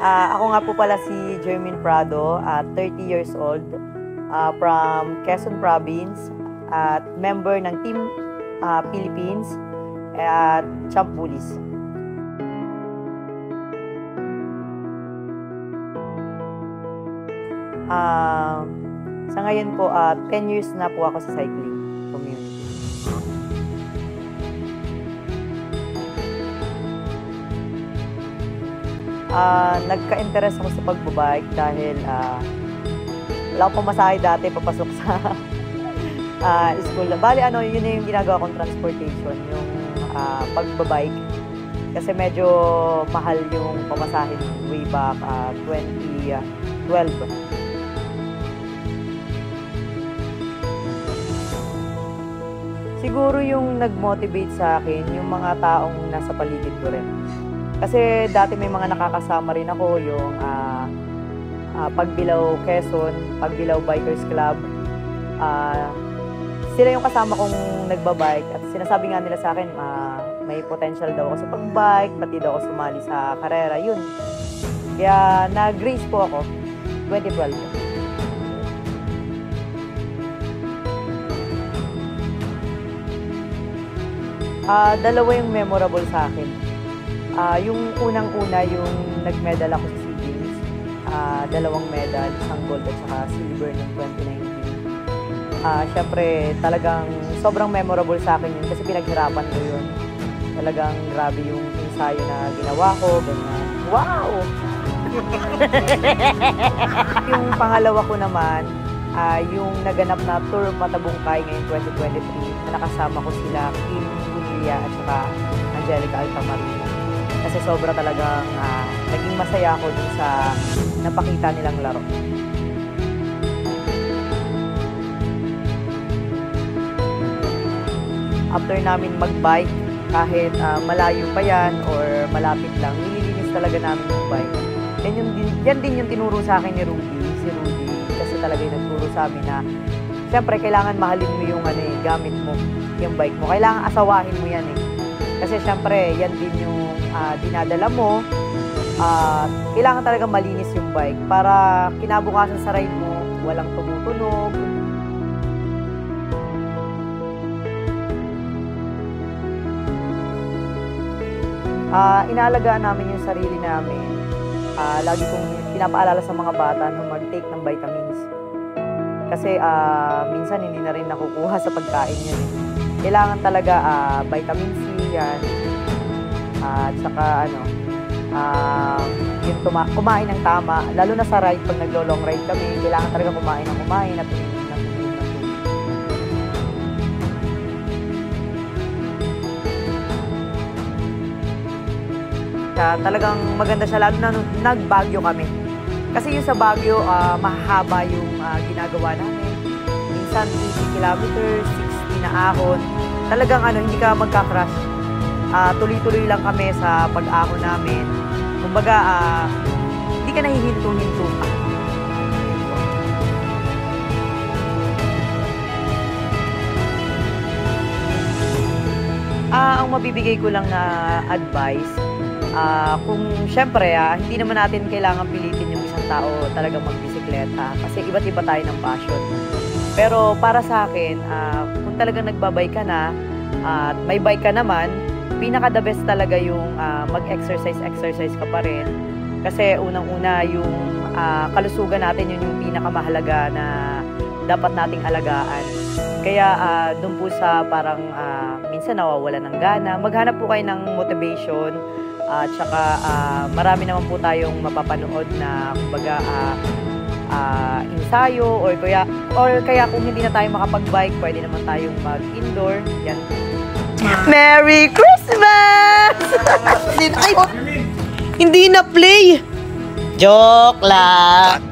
Ako nga po pala si Jermaine Prado, 30 years old, from Quezon Province, at member ng Team Philippines at Champ Bullies. Sa ngayon po, 10 years na po ako sa cycling community. Nagka-interest ako sa pagbabike dahil wala akong pamasahe dati papasok sa school. Bali, yun na yung ginagawa kong transportation, yung pagbabike. Kasi medyo mahal yung pamasahe way back 2012. Siguro yung nag-motivate sa akin, yung mga taong nasa paligid ko rin. Kasi dati may mga nakakasama rin ako, yung Pagbilao Quezon, Pagbilao Bikers Club. Sila yung kasama kong nagbabike at sinasabi nga nila sa akin, may potential daw ako sa pagbike, pati daw ako sumali sa karera, yun. Kaya nag-race po ako, 2012. Dalawa yung memorable sa akin. Yung unang-una, yung nag-medal ako sa SEA Games. 2 medal, isang gold at saka silver ng 2019. Siyempre, talagang sobrang memorable sa akin yun kasi pinaghirapan ko yun. Talagang grabe yung ensayo na ginawa ko, ganyan. Wow! Yung pangalawa ko naman, yung naganap na Tour Matabungkay ngayon 2023, na nakasama ko sila Kim Gunilla at saka Angelica Altamarino. Kasi sobra talagang naging masaya ako dun sa napakita nilang laro. After namin mag-bike, kahit malayo pa yan or malapit lang, nililinis talaga namin yung bike. Yan din yung tinuro sa akin ni si Rudy. Kasi talaga yung nagturo sa amin na siyempre kailangan mahalin mo yung gamit mo, yung bike mo. Kailangan asawahin mo yan eh. Kasi siyempre, yan din yung dinadala mo. Kailangan talaga malinis yung bike para kinabukasan sa ride mo, walang tumutunog. Inaalagaan namin yung sarili namin. Lagi kong pinapaalala sa mga bata na mag-take ng vitamins. Kasi minsan hindi na rin nakukuha sa pagkain yun. Kailangan talaga vitamin C yan. At saka yung kumain ng tama. Lalo na sa ride, pag naglo-long ride kami, kailangan talaga kumain at uminom ng tubig. Talagang maganda siya, lalo na nung nag-Baguio kami. Kasi yung sa Baguio, mahaba yung ginagawa namin. Minsan 80 kilometers, 60 na ahon. Talagang hindi ka magka-crash. Tuloy-tuloy lang kami sa pag-ahon namin. Kumbaga, hindi ka nahihinto-hinto. Ang mabibigay ko lang na advice, kung syempre, hindi naman natin kailangan pilitin yung isang tao talagang magbisikleta kasi iba't iba tayo ng passion. Pero para sa akin, kung talagang nagbabike ka na at may bike ka naman, pinaka-the best talaga yung mag-exercise ka pa rin. Kasi unang-una yung kalusugan natin, yun yung pinakamahalaga na dapat nating alagaan. Kaya doon po sa parang minsan nawawala ng gana, maghanap po kayo ng motivation. At saka marami naman po tayong mapapanood na kumbaga ensayo or kaya kung hindi na tayo makapag-bike, pwede naman tayong mag-indoor. Yan. Merry Christmas! Ay, hindi na play. Joke lang.